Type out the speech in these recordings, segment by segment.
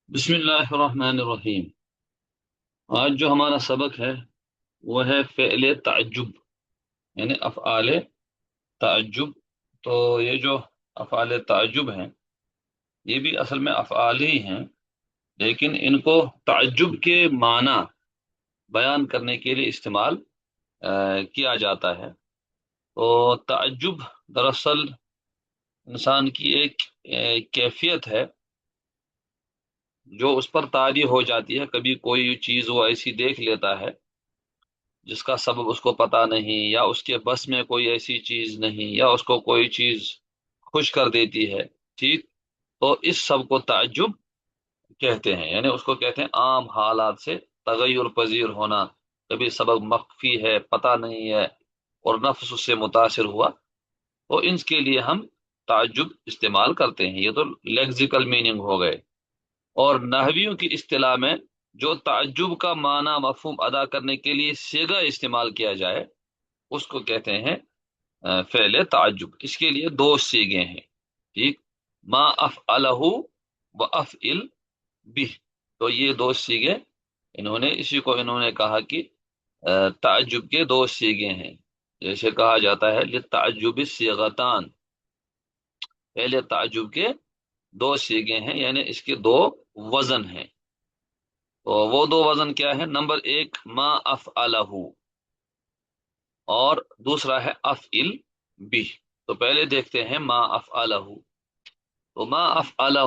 بسم اللہ الرحمن الرحیم۔ آج جو ہمارا سبق ہے وہ ہے فعل تعجب، یعنی افعال تعجب۔ تو یہ جو افعال تعجب ہیں یہ بھی اصل میں افعال ہی ہیں، لیکن ان کو تعجب کے معنی بیان کرنے کے لیے استعمال کیا جاتا ہے۔ تو تعجب دراصل انسان کی ایک کیفیت ہے جو اس پر طاری ہو جاتی ہے۔ کبھی کوئی چیز وہ ایسی دیکھ لیتا ہے جس کا سبب اس کو پتا نہیں، یا اس کے بس میں کوئی ایسی چیز نہیں، یا اس کو کوئی چیز خوش کر دیتی ہے، ٹھیک۔ تو اس سب کو تعجب کہتے ہیں، یعنی اس کو کہتے ہیں عام حالات سے تغیر پذیر ہونا۔ کبھی سبب مخفی ہے، پتہ نہیں ہے، اور نفس اس سے متاثر ہوا، تو ان کے لیے ہم تعجب استعمال کرتے ہیں۔ یہ تو لیگزیکل میننگ ہو گئے۔ اور نحویوں کی اصطلاح میں جو تعجب کا معنی مفہوم ادا کرنے کے لیے صیغہ استعمال کیا جائے اس کو کہتے ہیں فعل تعجب۔ اس کے لیے دو صیغے ہیں، ٹھیک۔ ما افعلہ و افعل بھی، تو یہ دو صیغے انہوں نے کہا کہ تعجب کے دو صیغے ہیں۔ جیسے کہا جاتا ہے للتعجب صیغتان، پہلے تعجب کے دو صیغے ہیں، یعنی اس کے دو وزن ہیں۔ تو وہ دو وزن کیا ہے؟ نمبر ایک ما افعلہ، اور دوسرا ہے افعل بھی۔ تو پہلے دیکھتے ہیں ما افعلہ۔ تو ما افعلہ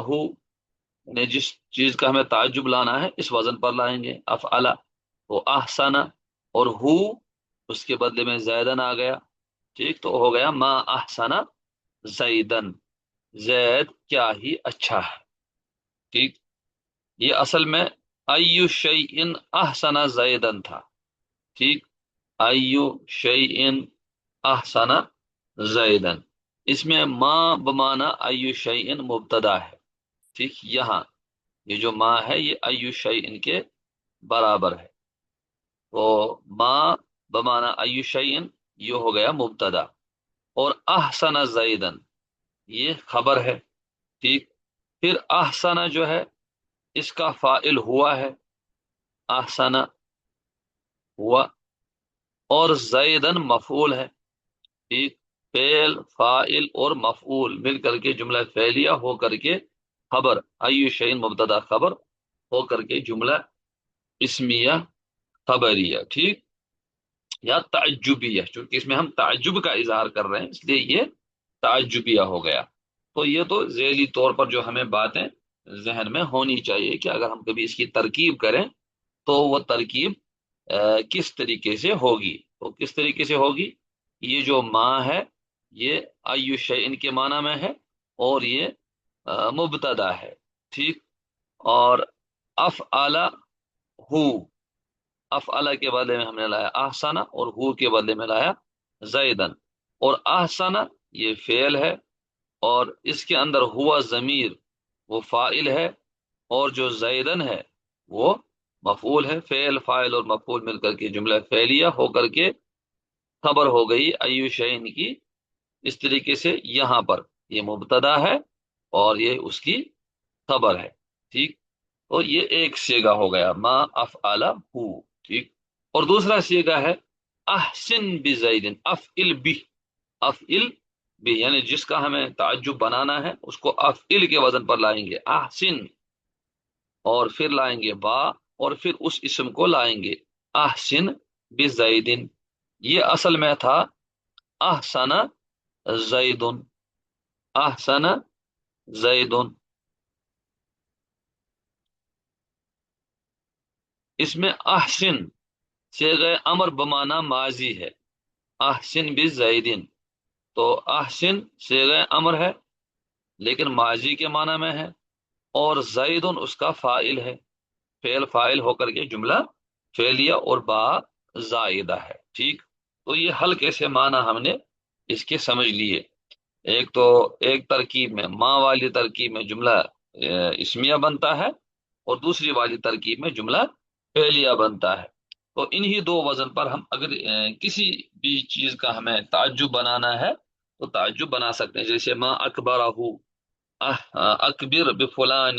نے جس چیز کا ہمیں تعجب لانا ہے اس وزن پر لائیں گے، افعلہ۔ تو احسن اور ہو اس کے بدلے میں زیدن آ گیا، ٹھیک۔ تو ہو گیا ما احسن زیدن، زید کیا ہی اچھا ہے، ٹھیک۔ یہ اصل میں ایو شیئن احسن زیدن تھا، ٹھیک۔ ایو شیئن احسن زیدن، اس میں ما بمانا ایو شیئن مبتدا ہے، ٹھیک۔ یہاں یہ جو ما ہے یہ ایو شیئن کے برابر ہے۔ تو ما بمانا ایو شیئن یہ ہو گیا مبتدا، اور احسن زیدن یہ خبر ہے، ٹھیک۔ پھر احسن جو ہے اس کا فاعل ہوا ہے، احسن ہوا، اور زیدن مفعول ہے، ٹھیک۔ فعل فاعل اور مفعول مل کر کے جملہ فعلیہ ہو کر کے خبر، ایو شیئن مبتدا خبر ہو کر کے جملہ اسمیہ خبریہ، ٹھیک، یا تعجبیہ۔ چونکہ اس میں ہم تعجب کا اظہار کر رہے ہیں اس لیے یہ تعجبیہ ہو گیا۔ تو یہ تو ذیلی طور پر جو ہمیں باتیں ذہن میں ہونی چاہیے کہ اگر ہم کبھی اس کی ترکیب کریں تو وہ ترکیب کس طریقے سے ہوگی۔ تو کس طریقے سے ہوگی؟ یہ جو ما ہے یہ ایو شیئن کے معنی میں ہے، اور یہ مبتدا ہے، ٹھیک۔ اور افعل ہو، افعل کے بدلے میں ہم نے لایا احسن، اور ہو کے بدلے میں لایا زیدن۔ اور احسن یہ فعل ہے، اور اس کے اندر ہوا ضمیر وہ فاعل ہے، اور جو زیدن ہے وہ مفعول ہے۔ فعل فاعل اور مفعول مل کر کے جملہ فعلیہ ہو کر کے خبر ہو گئی ایو شیئن کی۔ اس طریقے سے یہاں پر یہ مبتدا ہے اور یہ اس کی خبر ہے، ٹھیک۔ تو یہ ایک صیغہ ہو گیا ما افعل ہو، ٹھیک۔ اور دوسرا صیغہ ہے احسن بزیدن، افعل بھی، افعل بھی، یعنی جس کا ہمیں تعجب بنانا ہے اس کو افعل کے وزن پر لائیں گے، احسن، اور پھر لائیں گے با، اور پھر اس اسم کو لائیں گے احسن بزیدن۔ یہ اصل میں تھا احسن زیدن، احسن زیدن۔ اس میں احسن صیغہ امر بمانا ماضی ہے، احسن بزیدن۔ تو احسن صیغہ امر ہے لیکن ماضی کے معنی میں ہے، اور زیدن اس کا فاعل ہے، فعل فاعل ہو کر کے جملہ فعلیہ اور با زائدہ ہے، ٹھیک۔ تو یہ ہلکے سے معنی ہم نے اس کے سمجھ لیے۔ ایک تو ایک ترکیب میں ما والی ترکیب میں جملہ اسمیہ بنتا ہے، اور دوسری والی ترکیب میں جملہ فعلیہ بنتا ہے۔ تو انہی دو وزن پر ہم اگر کسی بھی چیز کا ہمیں تعجب بنانا ہے تو تعجب بنا سکتے ہیں۔ جیسے ما اکبرہ، اکبر بفلان،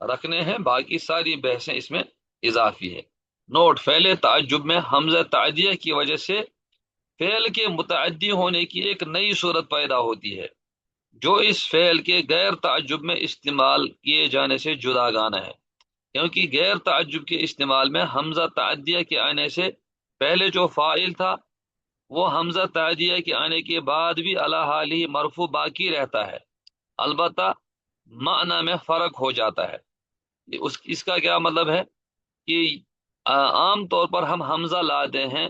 رکھنے ہیں، باقی ساری بحثیں اس میں اضافی ہے۔ نوٹ: فعل تعجب میں حمزہ تعدیہ کی وجہ سے فعل کے متعدی ہونے کی ایک نئی صورت پیدا ہوتی ہے، جو اس فعل کے غیر تعجب میں استعمال کیے جانے سے جدا گانا ہے۔ کیونکہ غیر تعجب کے استعمال میں حمزہ تعدیہ کے آنے سے پہلے جو فاعل تھا وہ حمزہ تعدیہ کے آنے کے بعد بھی علی حال ہی مرفوع باقی رہتا ہے، البتہ معنی میں فرق ہو جاتا ہے۔ اس کا کیا مطلب ہے کہ عام طور پر ہم حمزہ لاتے ہیں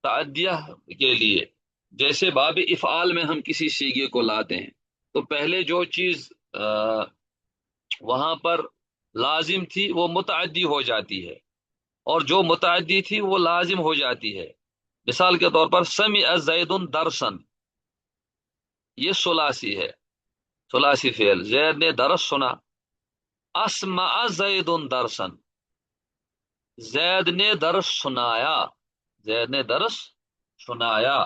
تعدیہ کے لیے، جیسے باب افعال میں ہم کسی صیغے کو لاتے ہیں تو پہلے جو چیز وہاں پر لازم تھی وہ متعدی ہو جاتی ہے، اور جو متعدی تھی وہ لازم ہو جاتی ہے۔ مثال کے طور پر سمع زید درسن، یہ ثلاثی ہے، ثلاثی فعل، زید نے درس سنا۔ اسمع زید درسن، زید نے درس سنایا، زید نے درس سنایا،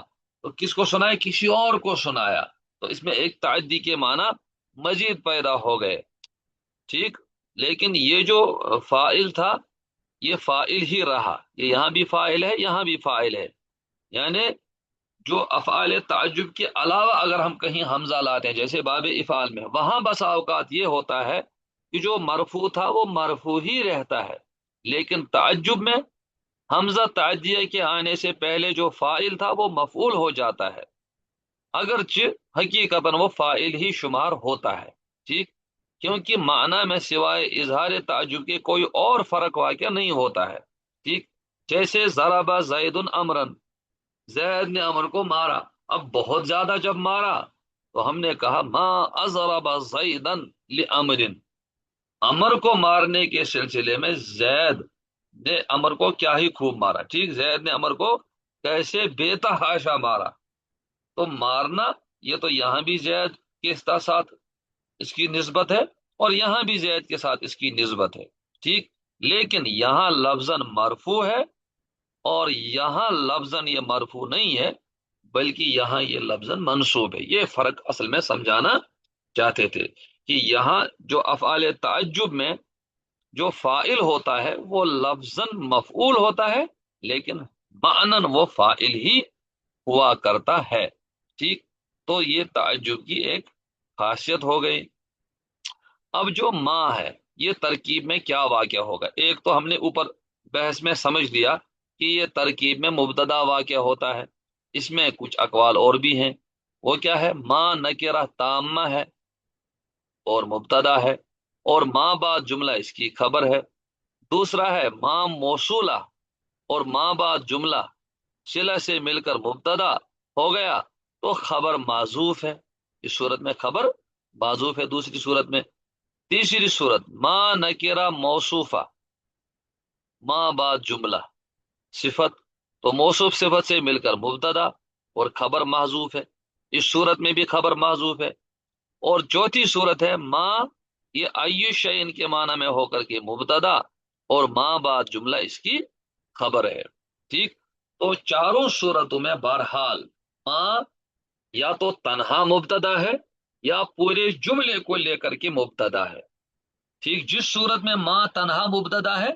تو کس کو سنایا؟ کسی اور کو سنایا، تو اس میں ایک تعدی کے معنی مزید پیدا ہو گئے، ٹھیک۔ لیکن یہ جو فاعل تھا یہ فاعل ہی رہا، یہ یہاں بھی فاعل ہے یہاں بھی فاعل ہے، یعنی جو افعال تعجب کے علاوہ اگر ہم کہیں حمزہ لاتے ہیں جیسے باب افعال میں، وہاں بسا اوقات یہ ہوتا ہے کہ جو مرفوع تھا وہ مرفوع ہی رہتا ہے، لیکن تعجب میں حمزہ تعدیہ کے آنے سے پہلے جو فاعل تھا وہ مفعول ہو جاتا ہے، اگرچہ حقیقتاً وہ فاعل ہی شمار ہوتا ہے، ٹھیک، کیونکہ معنی میں سوائے اظہار تعجب کے کوئی اور فرق واقع نہیں ہوتا ہے، ٹھیک۔ جیسے ضرب زید امرن، زید نے امر کو مارا، اب بہت زیادہ جب مارا تو ہم نے کہا ما اضرب زیدن لامرن، امر کو مارنے کے سلسلے میں زید نے امر کو کیا ہی خوب مارا، ٹھیک، زید نے امر کو کیسے بے تحاشا مارا، تو مارنا یہ تو یہاں بھی زید کے ساتھ اس کی نسبت ہے اور یہاں بھی زید کے ساتھ اس کی نسبت ہے، ٹھیک، لیکن یہاں لفظاً مرفوع ہے اور یہاں لفظاً یہ مرفوع نہیں ہے، بلکہ یہاں یہ لفظاً منصوب ہے۔ یہ فرق اصل میں سمجھانا چاہتے تھے کہ یہاں جو افعال تعجب میں جو فاعل ہوتا ہے وہ لفظاً مفعول ہوتا ہے، لیکن معنن وہ فاعل ہی ہوا کرتا ہے، ٹھیک۔ تو یہ تعجب کی ایک خاصیت ہو گئی۔ اب جو ماں ہے یہ ترکیب میں کیا واقع ہوگا؟ ایک تو ہم نے اوپر بحث میں سمجھ لیا کہ یہ ترکیب میں مبتدا واقع ہوتا ہے، اس میں کچھ اقوال اور بھی ہیں، وہ کیا ہے؟ ماں نکرہ تامہ ہے اور مبتدا ہے، اور ماں بعد جملہ اس کی خبر ہے۔ دوسرا ہے ماں موصولہ اور ماں بعد جملہ صلہ سے مل کر مبتدا ہو گیا تو خبر معذوف ہے، اس صورت میں خبر معذوف ہے دوسری صورت میں۔ تیسری صورت ماں نکرہ موصوفہ، ماں بعد جملہ صفت، تو موصوف صفت سے مل کر مبتدا اور خبر محذوف ہے، اس صورت میں بھی خبر محذوف ہے۔ اور چوتھی صورت ہے ماں یہ ایو شیئن کے معنی میں ہو کر کے مبتدا اور ماں بعد جملہ اس کی خبر ہے، ٹھیک۔ تو چاروں صورتوں میں بہرحال ماں یا تو تنہا مبتدا ہے یا پورے جملے کو لے کر کے مبتدا ہے، ٹھیک۔ جس صورت میں ماں تنہا مبتدا ہے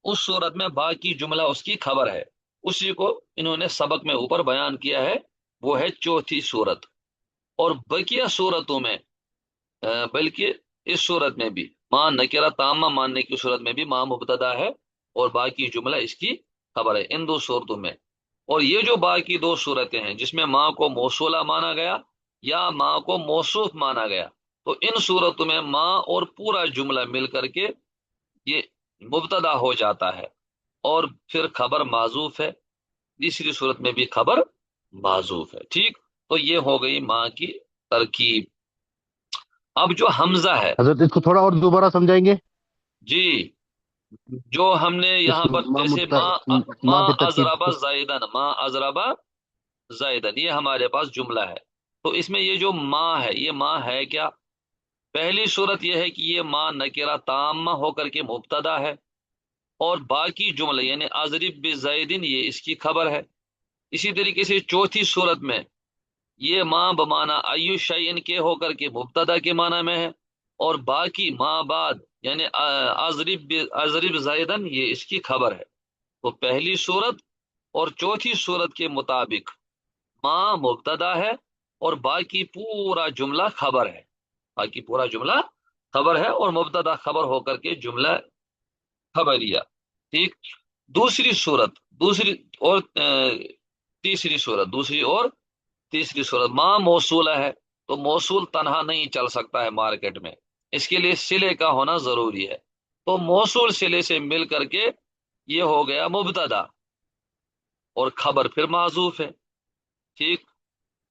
اس صورت میں باقی جملہ اس کی خبر ہے، اسی کو انہوں نے سبق میں اوپر بیان کیا ہے، وہ ہے چوتھی صورت۔ اور بقیہ صورتوں میں بلکہ اس صورت میں بھی ماں نکرہ تامہ ماننے کی صورت میں بھی ماں مبتدا ہے اور باقی جملہ اس کی خبر ہے، ان دو صورتوں میں۔ اور یہ جو باقی دو صورتیں ہیں جس میں ماں کو موصولہ مانا گیا یا ماں کو موصوف مانا گیا، تو ان صورتوں میں ماں اور پورا جملہ مل کر کے یہ مبتدا ہو جاتا ہے اور پھر خبر معذوف ہے، تیسری صورت میں بھی خبر معذوف ہے، ٹھیک۔ تو یہ ہو گئی ماں کی ترکیب۔ اب جو حمزہ ہے، حضرت اس کو تھوڑا اور دوبارہ سمجھائیں گے؟ جی، جو ہم نے اس یہاں پر جیسے ماں ماں ماں کی ترکیب ازربا زائدن، ماں ازربا زائدن، یہ ہمارے پاس جملہ ہے۔ تو اس میں یہ جو ماں ہے یہ ماں ہے کیا؟ پہلی صورت یہ ہے کہ یہ ماں نکرہ تامہ ہو کر کے مبتدا ہے اور باقی جملہ یعنی اضرب بزیدن یہ اس کی خبر ہے۔ اسی طریقے سے چوتھی صورت میں یہ ماں بمانا ایو شیئن کے ہو کر کے مبتدا کے معنی میں ہے اور باقی ما بعد یعنی اضرب زیدن، یہ اس کی خبر ہے. تو پہلی صورت اور چوتھی صورت کے مطابق ما مبتدا ہے اور باقی پورا جملہ خبر ہے. باقی پورا جملہ خبر ہے اور مبتدا خبر ہو کر کے جملہ خبریہ. ٹھیک. دوسری صورت، دوسری اور تیسری صورت، دوسری اور تیسری صورت ماں موصولہ ہے تو موصول تنہا نہیں چل سکتا ہے مارکیٹ میں، اس کے لیے صلے کا ہونا ضروری ہے. تو موصول صلے سے مل کر کے یہ ہو گیا مبتدا اور خبر پھر معذوف ہے. ٹھیک.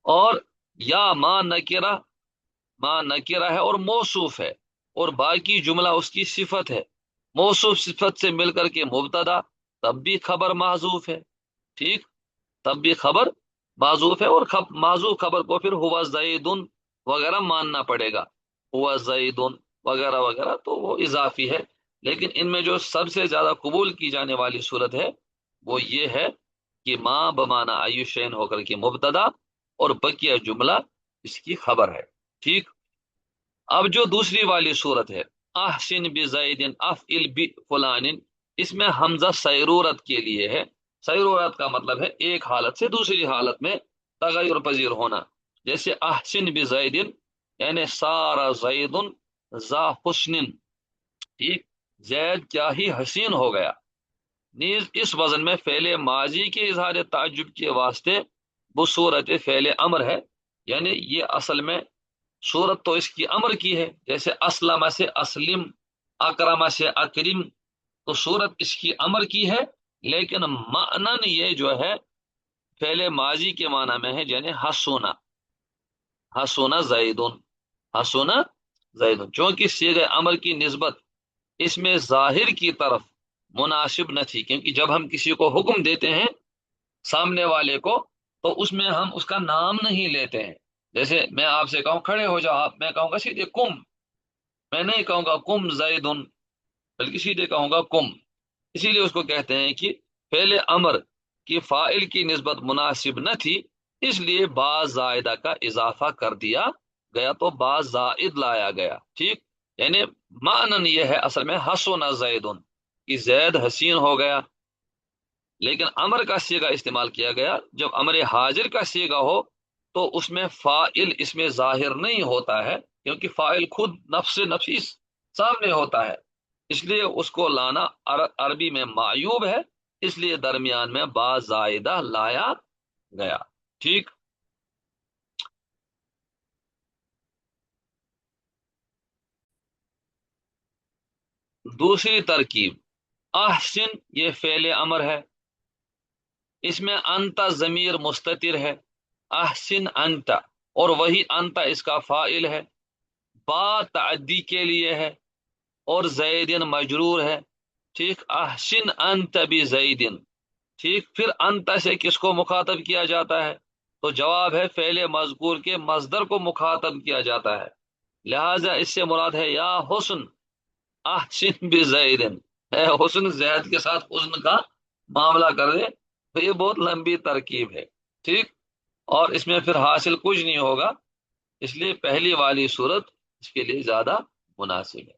اور یا ماں نکرہ ہے اور موصوف ہے اور باقی جملہ اس کی صفت ہے. موصوف صفت سے مل کر کے مبتدا، تب بھی خبر معذوف ہے. ٹھیک. تب بھی خبر معذوف ہے اور معذوف خبر کو پھر ہوا زیدن وغیرہ ماننا پڑے گا. ہوا زیدن وغیرہ وغیرہ تو وہ اضافی ہے. لیکن ان میں جو سب سے زیادہ قبول کی جانے والی صورت ہے وہ یہ ہے کہ ماں بمانا ایوشین ہو کر کے مبتدا اور بقیہ جملہ اس کی خبر ہے. ٹھیک. اب جو دوسری والی صورت ہے احسن بزید افعل بفلان، اس میں حمزہ سیرورت کے لیے ہے. سیرورت کا مطلب ہے ایک حالت سے دوسری حالت میں تغیر پذیر ہونا. جیسے احسن بزید یعنی سارا زید ذا حسن. ٹھیک. زید کیا ہی حسین ہو گیا. نیز اس وزن میں فعل ماضی کے اظہار تعجب کے واسطے وہ صورت فعل امر ہے. یعنی یہ اصل میں صورت تو اس کی امر کی ہے، جیسے اسلم سے اسلم، اکرم سے اکرم، تو صورت اس کی امر کی ہے. لیکن معنن یہ جو ہے فعل ماضی کے معنی میں ہے، یعنی حسونا، حسونا زیدن، حسونا زیدن. چونکہ صیغہ امر کی نسبت اس میں ظاہر کی طرف مناسب نہ تھی، کیونکہ جب ہم کسی کو حکم دیتے ہیں سامنے والے کو تو اس میں ہم اس کا نام نہیں لیتے ہیں. جیسے میں آپ سے کہوں کھڑے ہو جاؤ، آپ میں کہوں گا سیدھے کم، میں نہیں کہوں گا کم زیدن، بلکہ سیدھے کہوں گا کم. اسی لیے اس کو کہتے ہیں کہ فعل امر کی فاعل کی نسبت مناسب نہ تھی، اس لیے با زائدہ کا اضافہ کر دیا گیا تو با زائد لایا گیا. ٹھیک. یعنی معنن یہ ہے اصل میں حسن زیدن کہ زید حسین ہو گیا. لیکن امر کا صیغہ استعمال کیا گیا. جب امر حاضر کا صیغہ ہو تو اس میں فاعل اس میں ظاہر نہیں ہوتا ہے، کیونکہ فاعل خود نفس نفیس سامنے ہوتا ہے. اس لیے اس کو لانا عربی میں معیوب ہے، اس لیے درمیان میں با زائدہ لایا گیا. ٹھیک. دوسری ترکیب احسن، یہ فعل امر ہے، اس میں انت ضمیر مستتر ہے. احسن انت، اور وہی انت اس کا فاعل ہے. با تعدی کے لیے ہے اور زیدن مجرور ہے. ٹھیک. احسن انت بزیدن. ٹھیک. پھر انت سے کس کو مخاطب کیا جاتا ہے؟ تو جواب ہے فعل مذکور کے مصدر کو مخاطب کیا جاتا ہے. لہذا اس سے مراد ہے یا حسن احسن بزیدن، اے حسن زید کے ساتھ حسن کا معاملہ کر دے. تو یہ بہت لمبی ترکیب ہے. ٹھیک. اور اس میں پھر حاصل کچھ نہیں ہوگا، اس لیے پہلی والی صورت اس کے لیے زیادہ مناسب ہے.